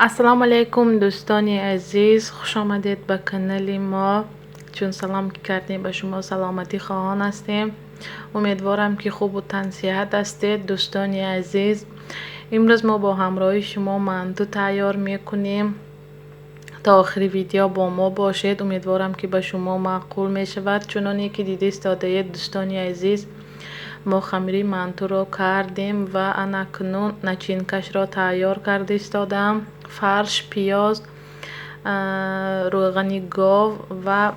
السلام علیکم دوستان عزیز، خوش آمدید به کانال ما. چون سلام کردیم به شما سلامتی خواهان هستیم. امیدوارم که خوب و تن صحت هستید. دوستان عزیز، امروز ما با همراهی شما مانتو تیار میکنیم. تا آخر ویدیو با ما باشید. امیدوارم که به شما معقول می شود. چنانه که دیدید دادید دوستان عزیز، ما خمیری مانتو را کردیم و اکنون نچینکش را تیار کرده ایستادم. فرش، پیاز، روغن گاو و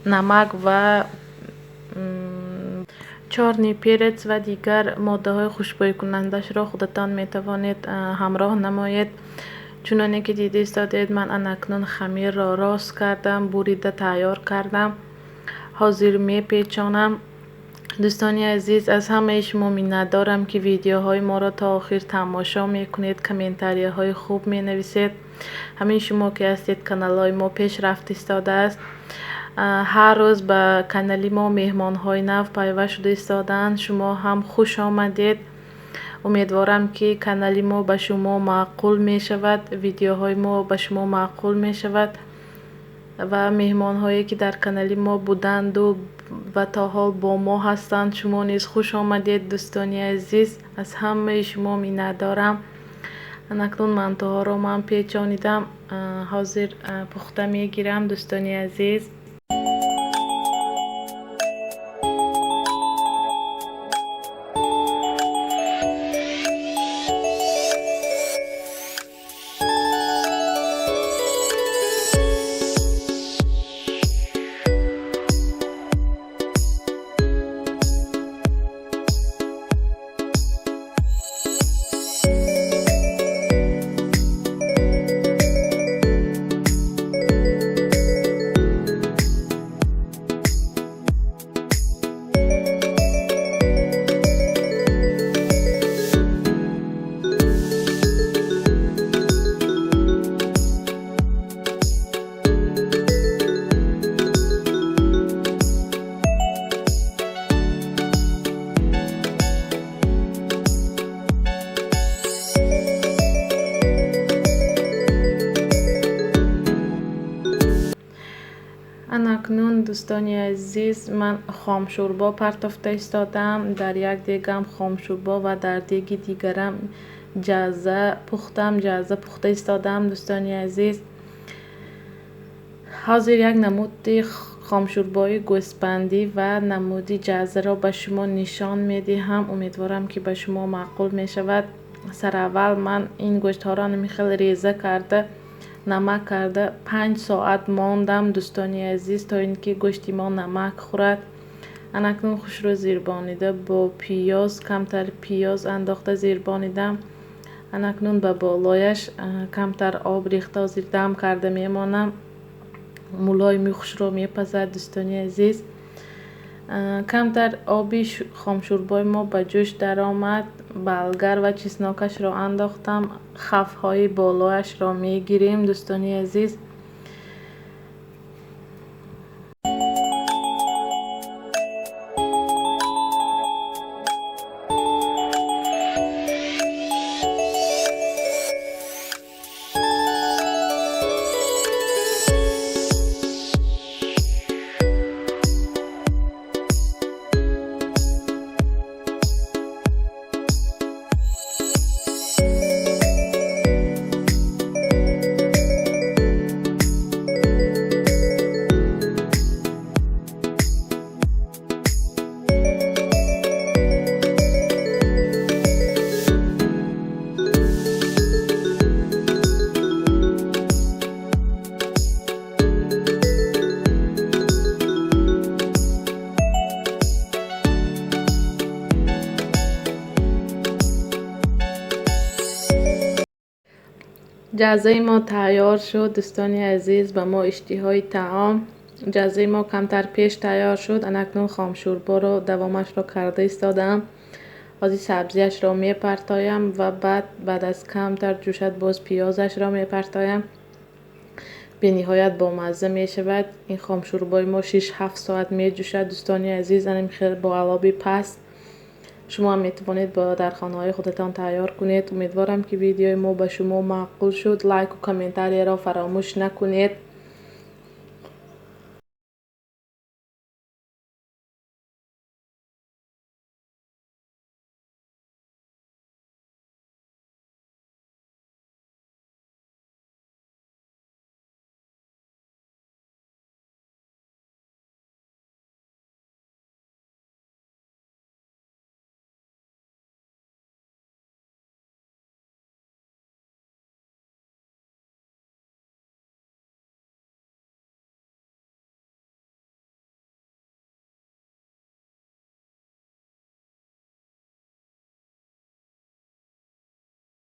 نمک و چارنی پیرت و دیگر ماده های خوشبوی کنندش را خودتان می توانید همراه نمایید. چنانه که دیدید ایستادید، من اکنون خمیر را راست کردم، بریده تیار کردم، حاضر می پیچانم. دوستان عزیز، از همه شما منت دارم که ویدیوهای ما را تا آخر تماشا میکنید، کامنتاری های خوب می نویسید. همین شما که هستید کانال های ما پیشرفت ایستاده است. هر روز به کانال ما مهمان های نو پیوست شده ایستادند. شما هم خوش آمدید. امیدوارم که کانال ما به شما معقول می شود، ویدیوهای ما به شما معقول می شود و مهمان هایی که در کانال ما بودند و تا حال با ما هستند، شما نیز خوش آمدید. دوستانی عزیز، از همه شما منت دارم. اکنون مانتوها را من پیچانیدم، حاضر پخته میگیرم. دوستانی عزیز، اکنون دوستان عزیز، من خام شوربا پرتافته ایستادم. در یک دیگم خام شوربا و در دیگی دیگرم جزه پخته ایستادم. دوستان عزیز، حاضر یک نمود خام شوربای گوسپندی و نمودی جزه را به شما نشان میدهم. امیدوارم که به شما معقول می شود. سر اول من این گوشت ها را نمیخواد ریزه کرده، نمک کرده 5 ساعت ماندم دوستانی عزیز تا اینکه گوشت ما نمک خورد. اکنون خوش رو زیربانیده با پیاز، کمتر پیاز انداخته زیربانیدم. اکنون به بالایش کمتر آب ریخته زیر دم کرده میمانم. ملایم خوش رو میپزد دوستانی عزیز. کمتر آبی خام شوربای ما به جوش در آمد. بلگر و چسناکش را انداختم. خفهای بالایش را میگیریم دوستانی عزیز. جزای ما تیار شد دوستان عزیز. به ما اشتهای طعام جزای ما کمتر پیش تیار شد. اکنون خام شوربا رو دوامش رو کرده ایستادم. از این سبزیش را میپرتایم و بعد از کمتر جوشد باز پیازش را میپرتایم. به نهایت با مزه می شود. این خام شوربای ما 6-7 ساعت می جوشد دوستان عزیز. با علاوه پست شما هم میتوانید در خانه های خودتان تیار کنید. امیدوارم که ویدیوی ما به شما معقول شد. لایک و کامنتاری را فراموش نکنید.